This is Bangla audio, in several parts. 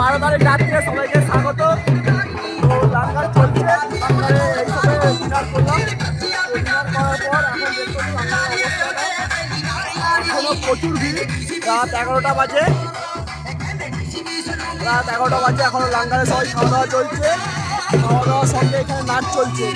12 তারিখ রাত্রে সবাইকে স্বাগত। তো লাঙ্গার চলছে, লাঙ্গারে এইভাবে ডিনার করলাম। ডিনার করার পর এখন দেখতে লাঙ্গারের অবস্থাটা এখনো প্রচুর ভিড়। রাত 11টা বাজে, এখনো লাঙ্গারে সবাই খাওয়া দাওয়া চলছে। খাওয়া দাওয়ার সঙ্গে এখানে নাচ চলছে।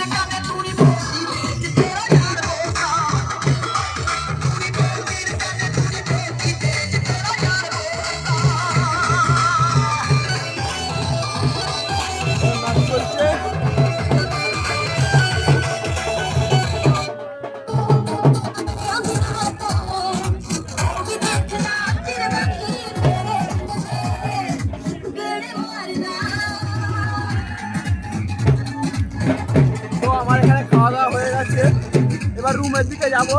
তো আমার এখানে খাওয়া দাওয়া হয়ে গেছে, এবার রুমের দিকে যাব।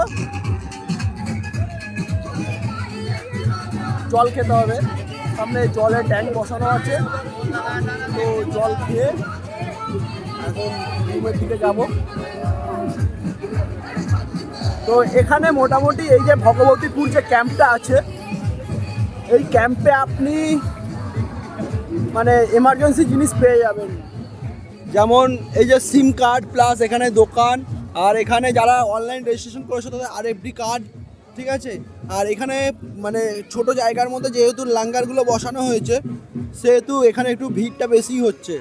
জল খেতে হবে, সামনে জলের ট্যাঙ্ক বসানো আছে। তো জল খেয়ে এখন রুমের দিকে যাব। তো এখানে মোটামুটি এই যে ভগবতীপুর যে ক্যাম্পটা আছে, এই ক্যাম্পে আপনি মানে এমার্জেন্সি জিনিস পেয়ে যাবেন, যেমন এই যে সিম কার্ড প্লাস এখানে দোকান, আর এখানে যারা অনলাইন রেজিস্ট্রেশন করেছে তাদের আরএফডি কার্ড, ঠিক আছে। আর এখানে মানে ছোট জায়গার মধ্যে যেহেতু লাঙ্গারগুলো বসানো হয়েছে সেহেতু এখানে একটু ভিড়টা বেশি হচ্ছে।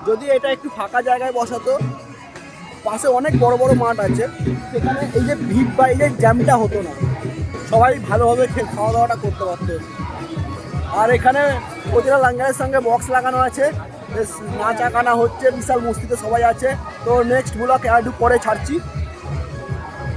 যদি এটা একটু ফাঁকা জায়গায় বসাতো, পাশে অনেক বড় বড় মাঠ আছে, সেখানে এই যে ভিড় বা এই যে জ্যামটা হতো না, সবাই ভালোভাবে খাওয়া দাওয়াটা করতে পারতো। আর এখানে প্রতিটা লাঙ্গারের সঙ্গে বক্স লাগানো আছে, নাচা গানা হচ্ছে, বিশাল মস্তিতে সবাই আছে। তো নেক্সট ব্লগ একটু পরে ছাড়ছি।